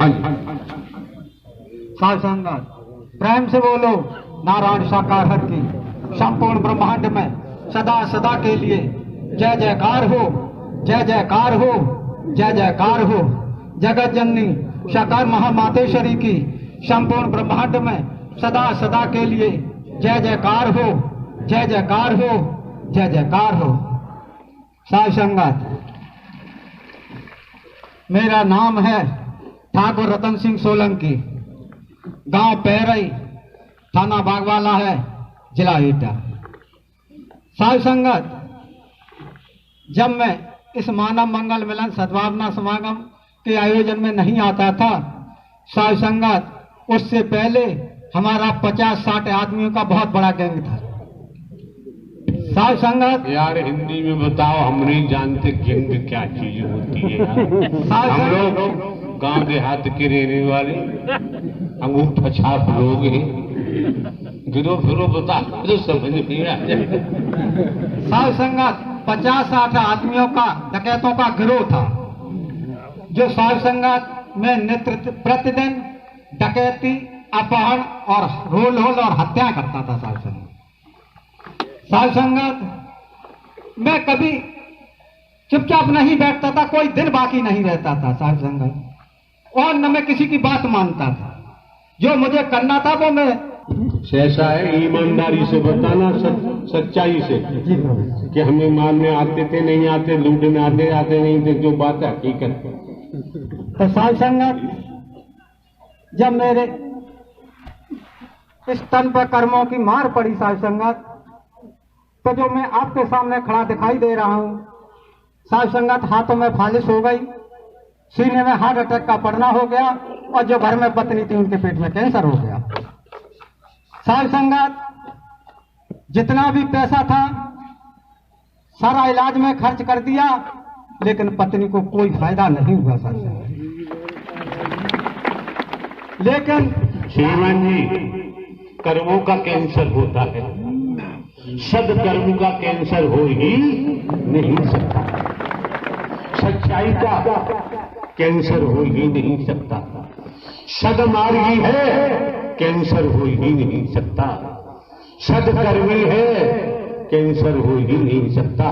हाँ साध संगत प्रेम से बोलो नारायण साकार हर की संपूर्ण ब्रह्मांड में सदा सदा के लिए जय जयकार हो, जय जयकार हो, जय जयकार हो। जगत जननी साकार महामातेश्वरी की संपूर्ण ब्रह्मांड में सदा सदा के लिए जय जयकार हो, जय जयकार हो, जय जयकार हो। साध संगत मेरा नाम है ठाकुर रतन सिंह सोलंकी, गांव पैरई, थाना बागवाला है, जिला एटा। साध संगत जब मैं इस मानव मंगल मिलन सद्भावना समागम के आयोजन में नहीं आता था, साध संगत उससे पहले हमारा 50-60 आदमियों का बहुत बड़ा गैंग था। साध संगत यार हिंदी में बताओ, हम नहीं जानते गैंग क्या चीज होती है यार। हम लोग गांव देहात के रहने वाले अंगूठा छाप लोग हैं, गिरो फिरो बता तो समझ नहीं आ जाए। साध संगत 50-60 आदमियों का डकैतों का गिरोह था, जो साध संगत में नेतृत्व प्रतिदिन डकैती, अपहरण और रोल और हत्या करता था। साध संगत मैं कभी चुपचाप नहीं बैठता था, कोई दिन बाकी नहीं रहता था साध संगत, और न मैं किसी की बात मानता था। जो मुझे करना था वो मैं ऐसा है, ईमानदारी से बताना, सच्चाई से कि हमें मारने आते थे नहीं आते, लूटने आते नहीं थे, जो बात है हकीकत। तो साध संगत जब मेरे इस तन पर कर्मों की मार पड़ी साध संगत, तो जो मैं आपके सामने खड़ा दिखाई दे रहा हूं, साध संगत हाथों में फालिश हो गई, सीने में हार्ट अटैक का पड़ना हो गया, और जो घर में पत्नी थी उनके पेट में कैंसर हो गया। साध संगत जितना भी पैसा था सारा इलाज में खर्च कर दिया, लेकिन पत्नी को कोई फायदा नहीं हुआ साध संगत। लेकिन श्रीमान जी, कर्मों का कैंसर होता है, सदकर्म का कैंसर हो ही नहीं सकता, सच्चाई का कैंसर हो ही नहीं सकता, सदमार्गी है कैंसर हो ही नहीं सकता, सदकर्मी है कैंसर हो ही नहीं सकता।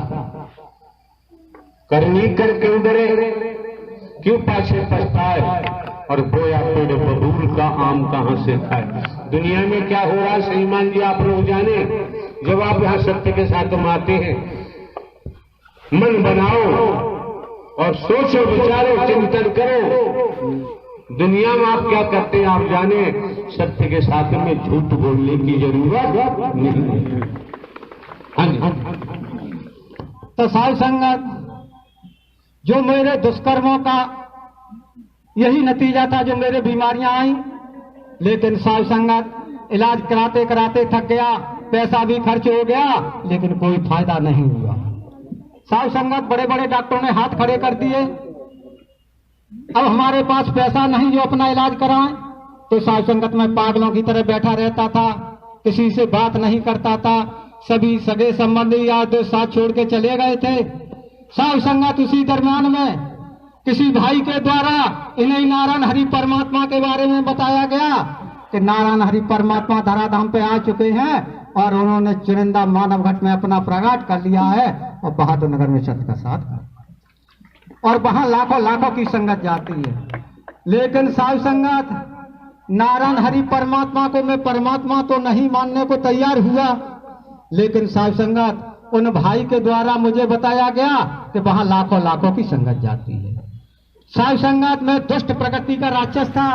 करनी कर क्यों डरे, क्यों पाछे पछताए, और बोया पेड़ बबूल का आम कहां से खाए। दुनिया में क्या हो रहा है श्रीमान जी आप लोग जाने, जब आप यहां सत्य के साथ तुम आते हैं, मन बनाओ और सोचो विचारो चिंतन करो। दुनिया में आप क्या करते हैं आप जाने, सत्य के साथ में झूठ बोलने की जरूरत नहीं है। तो साध संगत जो मेरे दुष्कर्मों का यही नतीजा था, जो मेरे बीमारियां आई, लेकिन साध संगत इलाज कराते कराते थक गया, पैसा भी खर्च हो गया, लेकिन कोई फायदा नहीं हुआ। साध संगत बड़े बड़े डॉक्टरों ने हाथ खड़े कर दिए, अब हमारे पास पैसा नहीं जो अपना इलाज कराएं। तो साध संगत में पागलों की तरह बैठा रहता था, किसी से बात नहीं करता था, सभी सगे संबंधी यार दोस्त साथ छोड़ के चले गए थे। साध संगत उसी दरमियान में किसी भाई के द्वारा इन्हें नारायण हरि परमात्मा के बारे में बताया गया कि नारायण हरि परमात्मा धराधाम पे आ चुके हैं, और उन्होंने चुनिंदा मानव घट में अपना प्रगाट कर लिया है, और बहादुर नगर में सत्य का साथ, और वहां लाखों लाखों की संगत जाती है। लेकिन साध संगत नारायण हरि परमात्मा को मैं परमात्मा तो नहीं मानने को तैयार हुआ, लेकिन साध संगत उन भाई के द्वारा मुझे बताया गया कि वहां लाखों लाखों की संगत जाती है। साध संगत में दुष्ट प्रकृति का राक्षस था,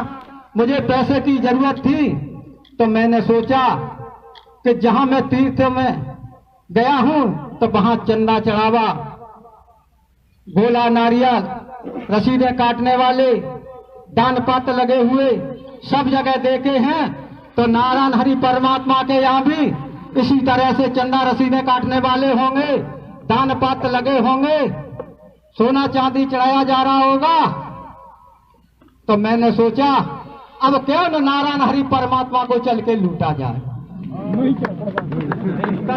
मुझे पैसे की जरूरत थी, तो मैंने सोचा कि जहां मैं तीर्थ में गया हूं तो वहां चंदा चढ़ावा, गोला नारियल, रसीदें काटने वाले, दान पात्र लगे हुए सब जगह देखे हैं, तो नारायण हरि परमात्मा के यहाँ भी इसी तरह से चंदा रसीदें काटने वाले होंगे, दान पात्र लगे होंगे, सोना चांदी चढ़ाया जा रहा होगा। तो मैंने सोचा अब क्यों न नारायण हरि परमात्मा को चल के लूटा जाए।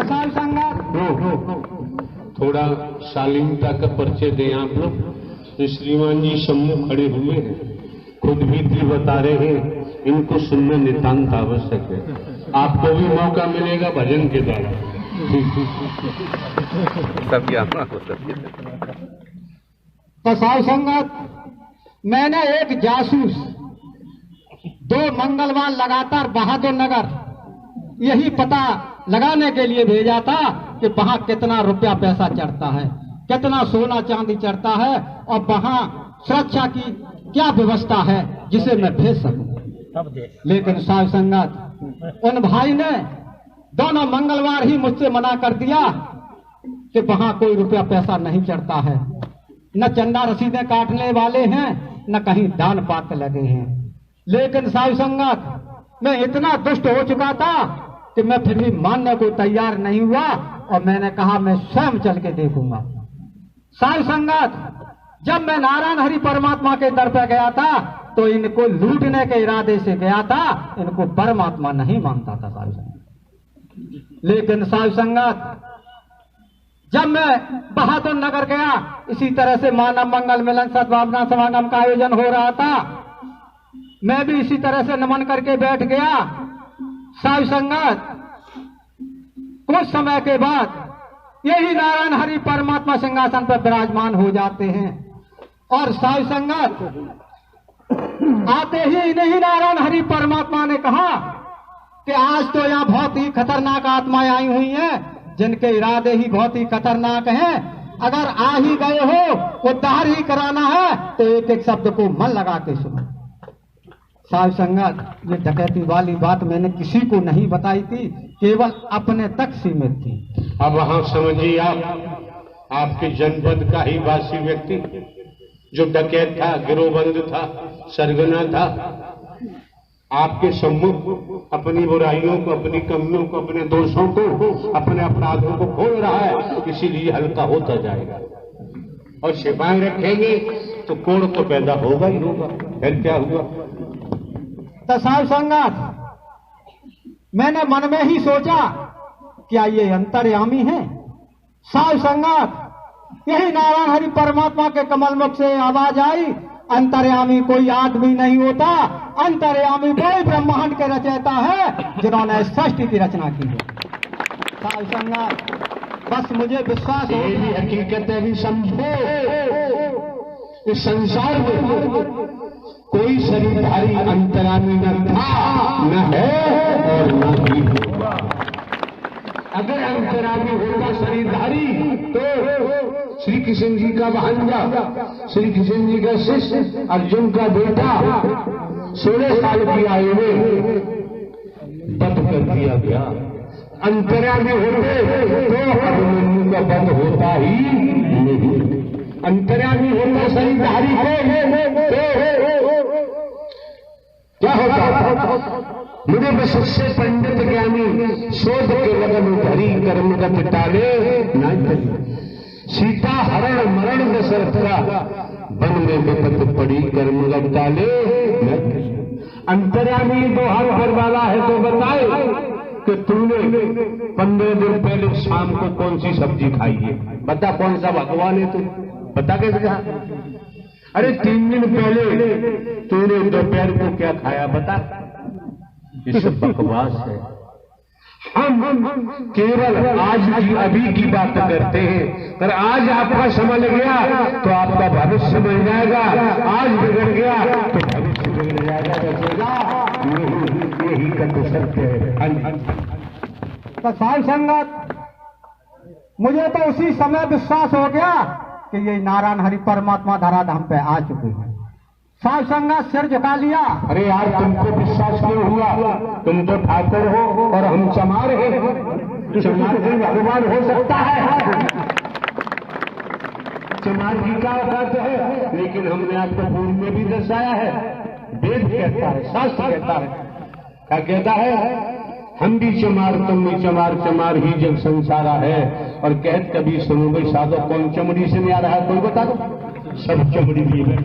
साध संगत थोड़ा शालीनता का परिचय दें आप लोग। तो श्रीमान जी सम्मुख खड़े हुए हैं, खुद भी दिल बता रहे हैं, इनको सुनना नितांत आवश्यक है। आपको भी मौका मिलेगा भजन के द्वारा। तो साधु संगत, मैंने एक जासूस 2 मंगलवार लगातार बहादुर नगर यही पता लगाने के लिए भेजा था कि वहां कितना रुपया पैसा चढ़ता है, कितना सोना चांदी चढ़ता है, और वहां सुरक्षा की क्या व्यवस्था है जिसे मैं भेज सकूं। लेकिन साधु संगत, उन भाई ने दोनों मंगलवार ही मुझसे मना कर दिया कि वहां कोई रुपया पैसा नहीं चढ़ता है, न चंदा रसीदें काटने वाले हैं, न कहीं दान पात्र लगे हैं। लेकिन साधु संगत, मैं इतना दुष्ट हो चुका था कि मैं फिर भी मानने को तैयार नहीं हुआ, और मैंने कहा मैं स्वयं चल के देखूंगा। साधु संगत, जब मैं नारायण हरि परमात्मा के दर पर गया था तो इनको लूटने के इरादे से गया था, इनको परमात्मा नहीं मानता था साधु संगत। लेकिन साधु संगत, जब मैं बहादुर नगर गया, इसी तरह से मानव मंगल मिलन सद्भावना समागम का आयोजन हो रहा था, मैं भी इसी तरह से नमन करके बैठ गया। साधु संगत, कुछ समय के बाद यही नारायण हरि परमात्मा सिंहासन पर विराजमान हो जाते हैं, और साधु संगत, आते ही नहीं नारायण हरि परमात्मा ने कहा कि आज तो यहाँ बहुत ही खतरनाक आत्माएं आई हुई हैं, जिनके इरादे ही बहुत ही खतरनाक हैं। अगर आ ही गए हो, उद्धार ही कराना है, तो एक एक शब्द को मन लगा के सुनो। साधु संगत, ये डकैती वाली बात मैंने किसी को नहीं बताई थी, केवल अपने तक सीमित थी। अब वहां समझिए, आपके जनपद का ही वासी व्यक्ति जो डकैत था, गिरोहबंद था, सरगना था, आपके सम्मुख अपनी बुराइयों को, अपनी कमियों को, अपने दोषों को, अपने अपराधों को खोल रहा है, इसीलिए हल्का होता जाएगा। और सिपाही रखेंगे तो कोड़ तो पैदा होगा ही होगा। फिर क्या हुआ? तो साधु संगत, मैंने मन में ही सोचा, क्या ये अंतर्यामी है? साधु संगत, यही नारायण हरि परमात्मा के कमल मुख से आवाज आई, अंतर्यामी कोई आदमी नहीं होता, अंतर्यामी कोई ब्रह्मांड के रचयिता है जिन्होंने सृष्टि की रचना की है। साधु संगत, बस मुझे विश्वास हो, ये भी हकीकत है भी समझो, इस संसार में कोई शरीरधारी अंतर्यामी न था, न है और न ही होगा। अगर अंतर्यामी होगा शरीरधारी तो श्री कृष्ण जी का भांजा, श्री कृष्ण जी का शिष्य अर्जुन का बेटा 16 साल की आयु में वध कर दिया गया। अंतर्यामी होते तो अभिमन्यु का वध होता ही नहीं। अंतर्यामी होता शरीरधारी को क्या होता? मुझे सबसे पंडित ज्ञानी शोध के लगन धरी कर्मगत टाले न सीता हरण मरण दशरथ का वन में विपत पड़ी कर्मगत टाले न। अंतर्यामी तो हर घर वाला है तो बताए कि तूने 15 दिन पहले शाम को कौन सी सब्जी खाई है? बता, कौन सा भगवान है तू? बता कैसे कहा? अरे 3 दिन पहले तूने दोपहर को क्या खाया? बता। ये सब बकवास है। हम केवल आज की अभी की बात करते हैं, पर आज आपका समझ गया तो आपका भविष्य बन जाएगा, आज बिगड़ गया तो भविष्य बिगड़ जाएगा, बचेगा यही का सत्य है। तो साधु संगत, मुझे तो उसी समय विश्वास हो गया कि ये नारायण हरि परमात्मा धराधाम पे आ चुके हैं। साधु संगत, सिर झुका लिया। अरे यार, तुमको विश्वास क्यों हुआ? तुम तो ठाकुर हो और हम चमार हैं। चमार भी भगवान हो सकता है, चमार भी का औकात है, लेकिन हमने आपको पूर्व में भी दर्शाया है। वेद कहता है, शास्त्र कहता है, क्या कहता है? हम भी चमार, तुम भी चमार, चमार ही जग संसारा है। और कहत कभी सुनो भाई साधो, कौन चमड़ी से नहीं आ रहा है? कोई बता दो। सब चमड़ी भी है।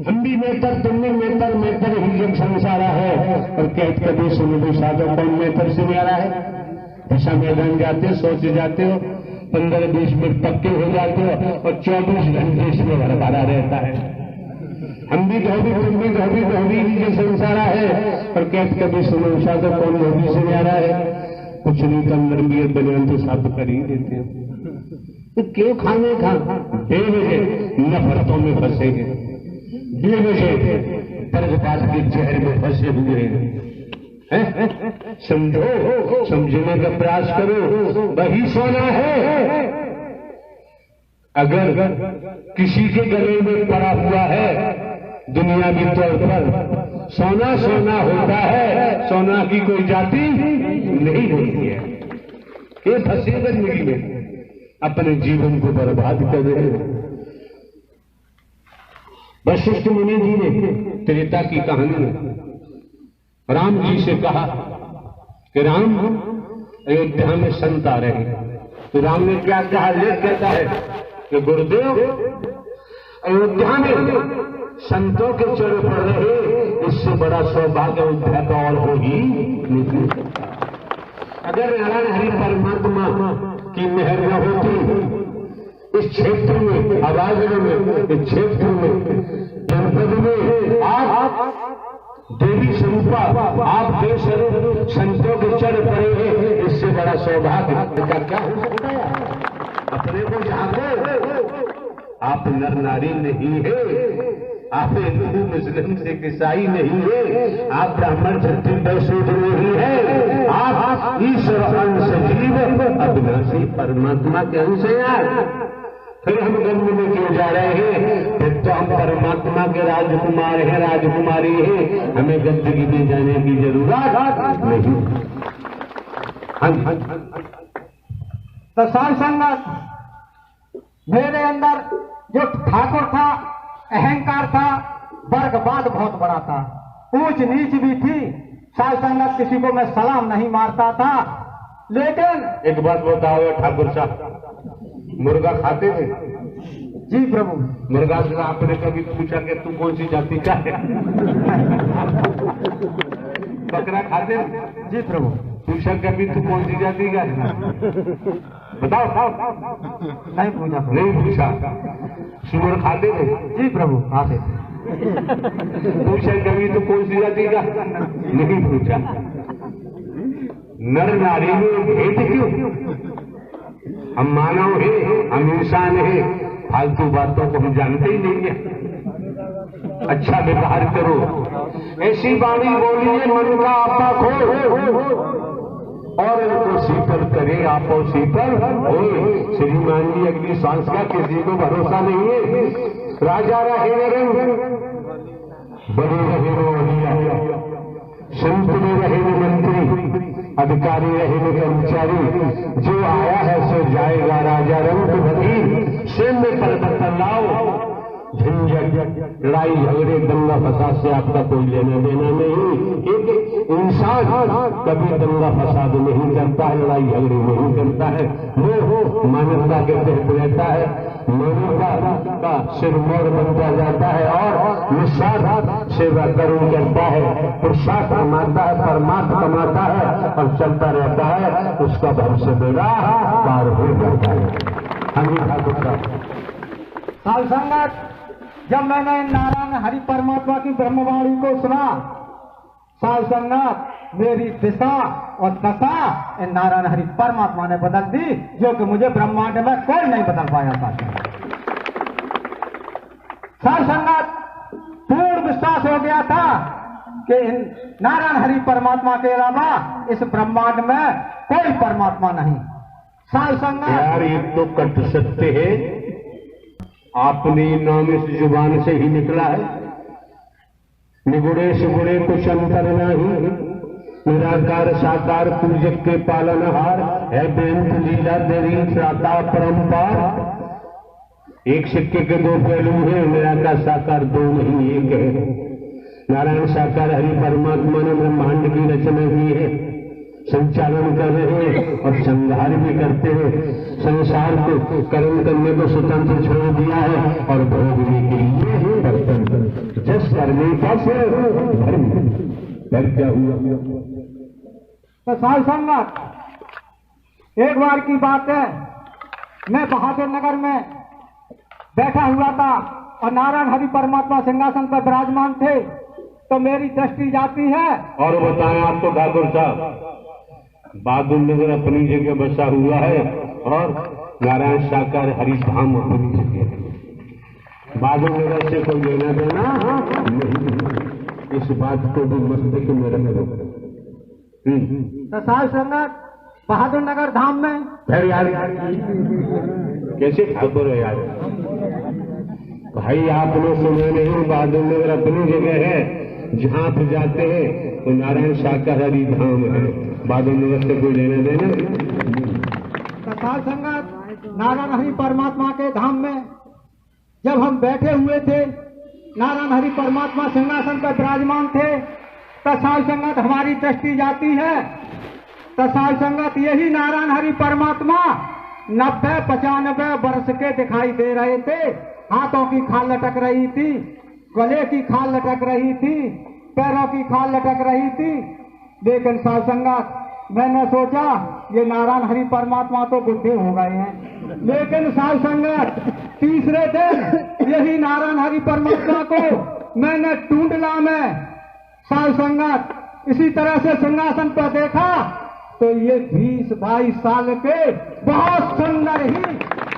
हम भी मेहतर, तुम भी मेहतर, मेहतर ही जग संसारा है। और कहत कभी सुनो भाई साधो, कौन मेहतर से नहीं आ रहा है? ऐसा मैदान जाते, सोच जाते हो, 15-20 मिनट पक्के हो जाते हो और 24 घंटे इसमें भरा रहता है। हम भी धोबी तुम भी धोबी धोबी के संसारा है। और कहते कभी सुनोशा तो कौन धोबी से न्यारा है। कुछ नहीं तो अंदर भी बनियान तो साफ कर ही देते हैं। तो क्यों खाने खा बेवजह नफरतों में फंसे हैं, बेवजह तर्कबाज के जहर में फंसे हुए हैं। समझो, समझने का प्रयास करो, वही सोना है। अगर किसी के गले में पड़ा हुआ है दुनियावी तौर पर, सोना सोना होता है, सोना की कोई जाति नहीं होती है। ये फंसे जिंदगी में अपने जीवन को बर्बाद कर रहे हैं। वशिष्ठ मुनि जी ने त्रेता की कहानी में राम जी से कहा कि राम अयोध्या में संत आ रहे हैं। तो राम ने क्या कहा? लेख कहता है कि गुरुदेव अयोध्या में संतों के चढ़ पड़ रहे, इससे बड़ा सौभाग्य अयोध्या का और हो ही नहीं। अगर नारायण हरि परमात्मा की मेहर न होती इस क्षेत्र में, आवाज में, इस क्षेत्र में, जनपद में आप देवी स्वरूपा, आप देश संतों के चढ़ पड़े हैं, इससे बड़ा सौभाग्य का क्या हो सकता है? अपने को झांको, आप नर नारी नहीं है, आप हिंदू मुस्लिम सिख ईसाई नहीं है, आप ब्राह्मण क्षत्रिय वैश्य शूद्र नहीं है, आप ईश्वर अंश जीव अविनाशी परमात्मा के अंश हैं। फिर हम गंध में क्यों जा रहे हैं? फिर तो हम परमात्मा के राजकुमार हैं, राजकुमारी हैं, हमें गंदगी में जाने की जरूरत नहीं। तो साध संगत, मेरे अंदर जो ठाकुर था, अहंकार था, वर्गवाद बहुत बड़ा था, ऊंच नीच भी थी। साध संगत, किसी को मैं सलाम नहीं मारता था। लेकिन एक बात बताओ ठाकुर साहब, मुर्गा खाते थे? जी प्रभु। मुर्गा से आपने कभी पूछा कि तू कौन सी जाति का है? बकरा खाते थे? जी प्रभु। पूछा कभी तू कौन सी जाति का है? बताओ। नहीं पूछा। नहीं पूछा। सुअर खाते थे? जी प्रभु खाते थे। पूछा कभी तू कौन सी जाति का? नहीं पूछा। नर नारी में भेद क्यों? हम मानव हैं, हम इंसान हैं, फालतू बातों को हम जानते ही नहीं है। अच्छा व्यवहार करो, ऐसी वाणी बोलिए मन का आपा खो, और इनको शीतल करे आपो शीतल होए। श्रीमान जी अगली सांस का किसी को भरोसा नहीं है। राजा रहे रंग, बड़े रहे रोहिया, संत में रहे मंत्री, अधिकारी रहे कर्मचारी, जो आया है सो जाएगा। राजा रंग भगीर, सैन्य पर्वत लाओ, झंझट लड़ाई झगड़े दंगा फसाद से आपका कोई लेना देना नहीं। एक इंसान कभी दंगा फसाद नहीं करता है, लड़ाई झगड़े नहीं करता है, वो मानवता के तहत रहता है, मानवता का सिरमौर बनता जाता है और निस्वार्थ सेवा करुण करता है, पुरुषार्थ कमाता है, परमात्मा कमाता है और चलता रहता है। उसका भविष्य बेड़ा पार हो जाता है। साध संगत, जब मैंने नारायण हरि परमात्मा की ब्रह्मवाणी को सुना, साध संगत, मेरी दिशा और दशा इन नारायण हरि परमात्मा ने बदल दी, जो कि मुझे ब्रह्मांड में कोई नहीं बदल पाया था। साध संगत, पूर्ण विश्वास हो गया था कि इन नारायण हरि परमात्मा के अलावा इस ब्रह्मांड में कोई परमात्मा नहीं। साध संगत, यार ये तो कट सकते हैं, आपने नाम इस जुबान से ही निकला है। निगुड़े सुगुड़े कुछ अंतर नहीं, निराकार साकार पूजक के पालनहार है, बेंत लीला देवी त्राता परंपार। एक सिक्के के दो पहलू हैं, निराकार साकार दो नहीं एक है। नारायण साकार हरि परमात्मा ने ब्रह्मांड की रचना की है, संचालन कर रहे हैं और संहार भी करते हैं। संसार को कर्म करने को स्वतंत्र छोड़ दिया है और भोगने के लिए बर्तन जस करने का से घर क्या हुआ? तो साध संगत, एक बार की बात है, मैं बहादुर नगर में बैठा हुआ था, और नारायण हरि परमात्मा सिंहासन पर विराजमान थे तो मेरी दृष्टि जाती है। और बताएं आपको ठाकुर साहब, बहादुर नगर अपनी जगह बसा हुआ है और नारायण साकार हरि धाम अपनी जगह है। बहादुर नगर से कोई लेना देना नहीं, इस बात को भी मस्तिष्क में रखो। तो साल संगत बहादुर नगर धाम में फिर यार कैसे ठाकुर है यार? भाई आप लोग सुने नहीं, बहादुर नगर अपनी जगह है, जहाँ आप जाते हैं तो नारायण साकार हरि धाम है। बहादुर नगर से कोई लेना देना। तो साल संगत नारायण हरि परमात्मा के धाम में जब हम बैठे हुए थे, नारायण हरि परमात्मा सिंहासन पर विराजमान थे, तो साल संगत हमारी दृष्टि जाती है। तो साल संगत यही नारायण हरि परमात्मा 90-95 वर्ष के दिखाई दे रहे थे। हाथों की खाल लटक रही थी, गले की खाल लटक रही थी, पैरों की खाल लटक रही थी। लेकिन साल संगत मैंने सोचा ये नारायण हरि परमात्मा तो बुढ़े हो गए हैं। लेकिन साल संगत तीसरे दिन यही नारायण हरि परमात्मा को मैंने टूंडला में साल संगत इसी तरह से सिंहासन पर देखा तो ये 20-22 साल के बहुत सुंदर ही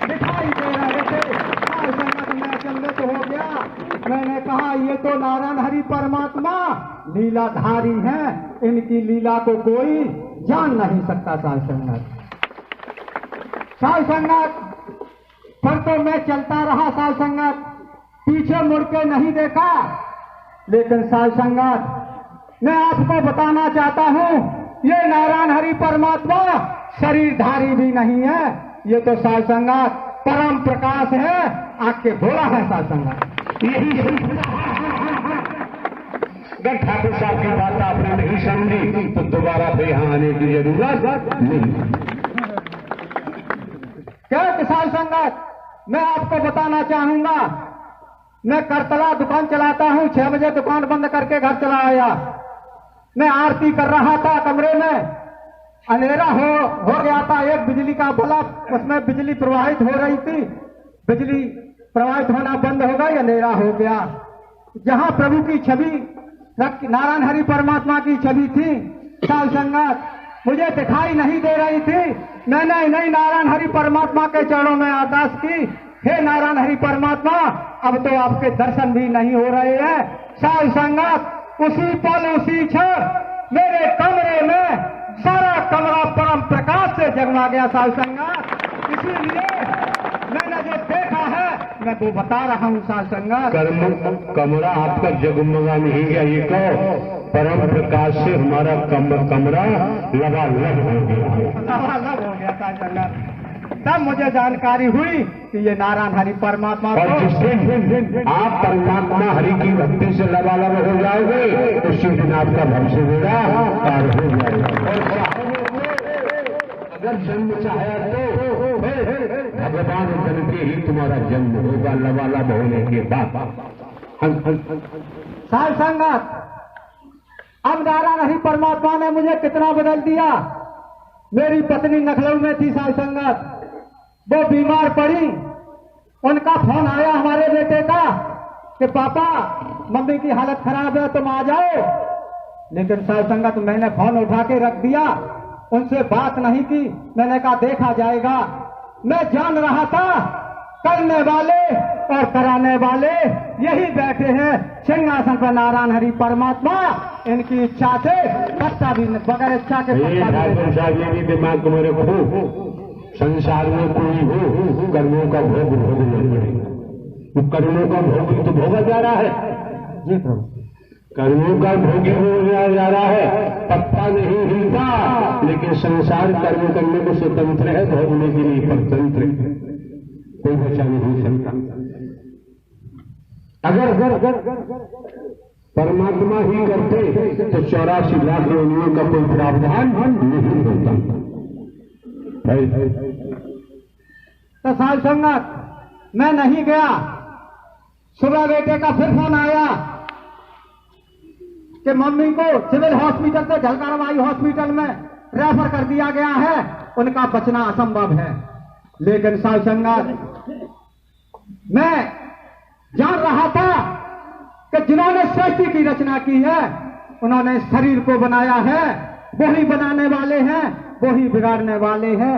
दिखाई दे रहे थे। साल संगत मैं चंदित हो गया। मैंने कहा ये तो नारायण हरि परमात्मा लीलाधारी हैं, इनकी लीला को कोई जान नहीं सकता। साल संगत फिर तो मैं चलता रहा। साल संगत पीछे मुड़ के नहीं देखा। लेकिन साल संगत मैं आपको बताना चाहता हूँ, ये नारायण हरि परमात्मा शरीरधारी भी नहीं है, ये तो साल संगत परम प्रकाश है, आपके भोला है। साल संगत अगर ठाकुर साहब की बात आपने नहीं समझी तो दोबारा फिर यहाँ आने की जरूरत नहीं। क्या साल संगत मैं आपको बताना चाहूंगा, मैं करतला दुकान चलाता हूँ। 6 बजे दुकान बंद करके घर चला आया। मैं आरती कर रहा था कमरे में, अंधेरा हो गया था। एक बिजली का बल्ब, उसमें बिजली प्रवाहित हो रही थी, बिजली प्रवाहित होना बंद हो गई, अंधेरा हो गया। जहां प्रभु की छवि नारायण हरि परमात्मा की छवि थी, साल संगत मुझे दिखाई नहीं दे रही थी। मैंने नहीं नारायण हरि परमात्मा के चरणों में अरदास की, हे नारायण हरि परमात्मा अब तो आपके दर्शन भी नहीं हो रहे हैं। साल संगत उसी पल उसी क्षण मेरे कमरे में सारा कमरा परम प्रकाश से जगमा गया। साल संगत इसीलिए मैंने जो देखा है मैं वो बता रहा हूँ। साल संगत कमरा आपका जगमगा नहीं गया, ये कहो परम प्रकाश से हमारा कमरा लबालब हो गया। लबालब हो गया साल संगत। तब मुझे जानकारी हुई कि ये नारायण हरि परमात्मा और जिस दिन आप परमात्मा हरि की भक्ति से लबालब हो जाओगे उसी दिन आपका भविष्य बेड़ा पार हो जाएगा। अगर जन्म चाहे तो भगवान जन के ही तुम्हारा जन्म होगा लबालब होने के बाद। साल संगत अब नारायण हरि परमात्मा ने मुझे कितना बदल दिया। मेरी पत्नी लखनऊ में थी। साल संगत वो बीमार पड़ी, उनका फोन आया हमारे बेटे का कि पापा मम्मी की हालत खराब है तुम आ जाओ। लेकिन साल संगत मैंने फोन उठा के रख दिया, उनसे बात नहीं की। मैंने कहा देखा जाएगा। मैं जान रहा था करने वाले और कराने वाले यही बैठे हैं सिंहासन पर नारायण हरि परमात्मा। इनकी इच्छा से पत्ता भी बगैर इच्छा के दिमाग को मेरे खूब संसार में कोई हो कर्मों का भोग भोगना पड़ेगा। कर्मों का भोग तो भोगा जा रहा है जी प्रभु, कर्मों का भोगी भोगा जा रहा है। पत्ता नहीं हिलता, लेकिन संसार कर्म करने को स्वतंत्र है, भोगने के लिए स्वतंत्र है, कोई बचा नहीं सकता। अगर परमात्मा ही करते तो 84 लाख योनियों का कोई प्रावधान नहीं होता। तो साल संगत मैं नहीं गया। सुबह बेटे का फिर फोन आया कि मम्मी को सिविल हॉस्पिटल से झलकारवाई हॉस्पिटल में रेफर कर दिया गया है, उनका बचना असंभव है। लेकिन साल संगत मैं जान रहा था कि जिन्होंने सृष्टि की रचना की है उन्होंने शरीर को बनाया है, वही बनाने वाले हैं, वही बिगाड़ने वाले हैं।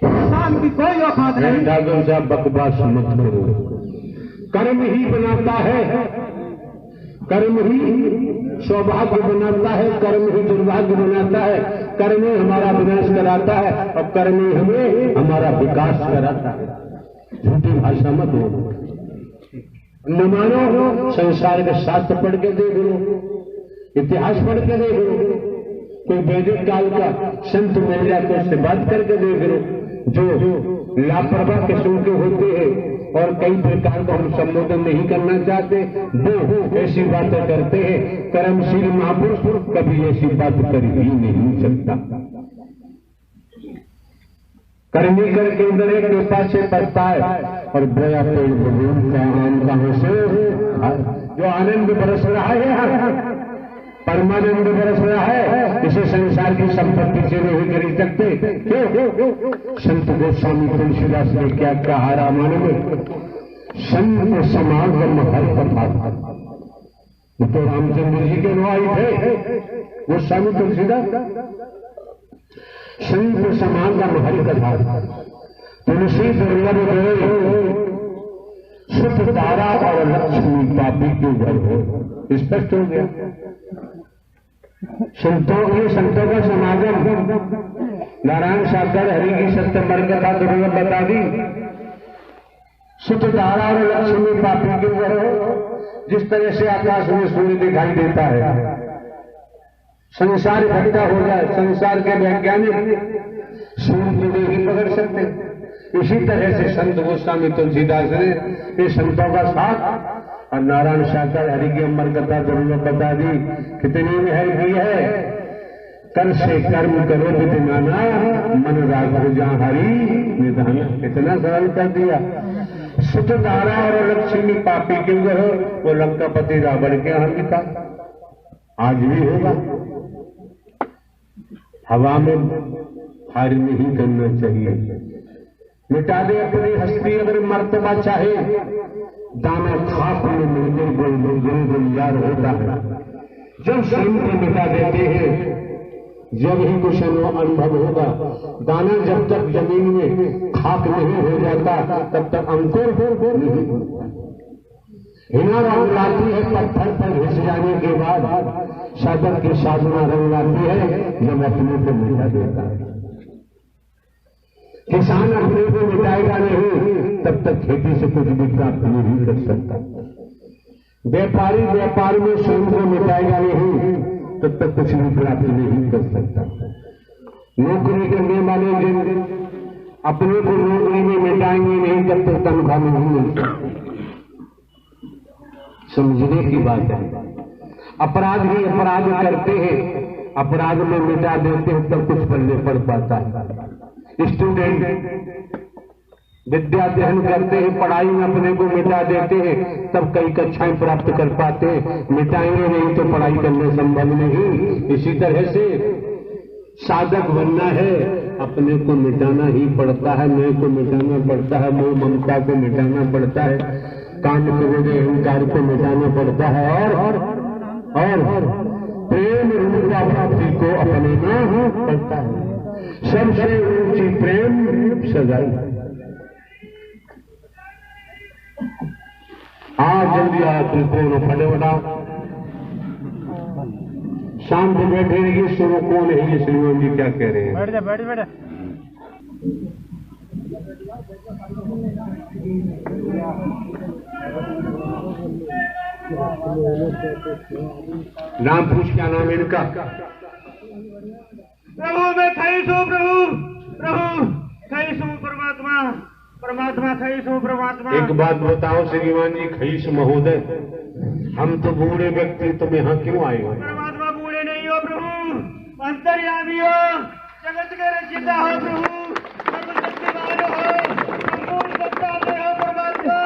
इंसान की कोई औकात नहीं। ठाकुर साहब बकवास मत करो। कर्म ही बनाता है, कर्म ही सौभाग्य बनाता है, कर्म ही दुर्भाग्य बनाता है, कर्म ही हमारा विनाश कराता है और कर्म ही हमें हमारा विकास कराता है। झूठी भाषा मत हो, न मानो। संसार के शास्त्र पढ़ के देख लो, इतिहास पढ़ के देख लो, कोई वैदिक काल का संत मिल जाए तो उससे बात करके देख लो। जो लापरवाह किस्म के होते हैं और कई प्रकार का हम संबोधन नहीं करना चाहते, वो ऐसी बातें करते हैं। कर्मशील महापुरुष कभी ऐसी बात कर ही नहीं सकता। कर्मी करके अंदर एक कृपा से पड़ता है और बोया पेड़ बबूल का आम कहां से। जो आनंद बरस रहा है, परमानंद बरस रहा है, इसे संसार की संपत्ति से नहीं खरीद सकते। क्यों? संत गोस्वामी तुलसीदास ने क्या कहा रामायण में? संत समागम हर कथा। तो रामचंद्र जी के अनुयायी थे गोस्वामी तुलसीदास। संत समागम हरि कथा, तुलसी दुर्लभ गए, सुख तारा और लक्ष्मी पापी के घर हो। स्पष्ट हो गया। संतों का समागम, नारायण सागर हरि की सत्यमर कथा दुर्लभ बता दी। सुख तारा और लक्ष्मी पापी के घर हो। जिस तरह से आकाश में सूर्य दिखाई देता है, संसार इकट्ठा हो जाए, संसार के वैज्ञानिक सूर्य को नहीं पकड़ सकते। इसी तरह से संत गोस्वामी तुलसीदास ने ये संतों का साथ और नारायण सागर हरि की अमर कथा दुर्लभ बता दी। कितनी मेहर की है। कर से कर्म करो विधिमाना, मन राघव जहाँ हरि निधाना। इतना सरल कर दिया। सुत तारा और लक्ष्मी पापी के घर, वो लंकापति रावण के यहाँ भी था, आज भी होगा। हवा में फायर नहीं करना चाहिए। मिटा दे अपनी हस्ती अगर मर्तबा चाहे, दाना खाक में मिलने गुलजार होता है। जब स्वयं को मिटा देते हैं, जब ही कुछ अनुभव होगा। दाना जब तक जमीन में खाक नहीं हो जाता, तब तक अंकुर नहीं होता। हिना रंग लाती है पत्थर पर घिस जाने के बाद, साधक की साधना रंग लाती है जब अपने को मिटा देता है। किसान अपने को मिटाएगा नहीं, तब तक खेती से कुछ भी प्राप्त नहीं कर सकता। व्यापारी व्यापार में स्वयं को मिटाएगा नहीं, तब तक कुछ भी प्राप्त नहीं कर सकता। नौकरी करने वाले जिन अपने को नौकरी में मिटाएंगे नहीं, तब तक तनख्वाह नहीं मिलता। समझने की बात है। अपराध ही अपराध करते हैं, अपराध में मिटा देते हैं, तब कुछ पल्ले पड़ पाता है। स्टूडेंट विद्या अध्ययन करते हैं, पढ़ाई में अपने को मिटा देते हैं, तब कई कक्षाएं प्राप्त कर पाते हैं। मिटाएंगे नहीं तो पढ़ाई करना संभव नहीं। इसी तरह से साधक बनना है, अपने को मिटाना ही पड़ता है, मैं को मिटाना पड़ता है, मोह ममता को मिटाना पड़ता है, काम क्रोध अहंकार को मिटाना पड़ता है, और प्रेम रूपा प्राप्ति को अपनाना पड़ता है। सबसे ऊंची प्रेम सगाई। जल्दी आ, तुमको फटे बताओ। शाम को बैठे रहेगी, सुनो कौन है ये श्रीमान जी क्या कह रहे हैं। बैठ जा, बैठ बैठ। नाम पूछ, क्या नाम है इनका? प्रभु मैं खईस हूँ, प्रभु खईस हूँ, परमात्मा खईस हूँ, परमात्मा। एक बात बताओ श्रीमान जी, खईस महोदय, हम तो बूढ़े व्यक्ति, तुम यहाँ क्यों आए हो? परमात्मा बूढ़े नहीं हो प्रभु, अंतर्यामी हो, जगत के रचयिता हो प्रभु, सर्वशक्तिमान हो, संपूर्ण सत्ता में हो परमात्मा।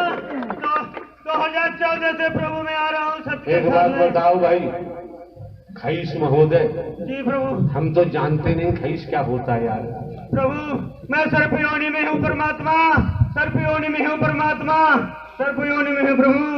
2014 से प्रभु मैं आ रहा हूँ सबके। एक बात बताओ भाई, खईस महोदय। जी प्रभु। हम तो जानते नहीं खईस क्या होता है यार। प्रभु मैं सर्पयोनि में हूँ परमात्मा, सर्पयोनि में हूँ परमात्मा। सर्पयोनि में है प्रभु।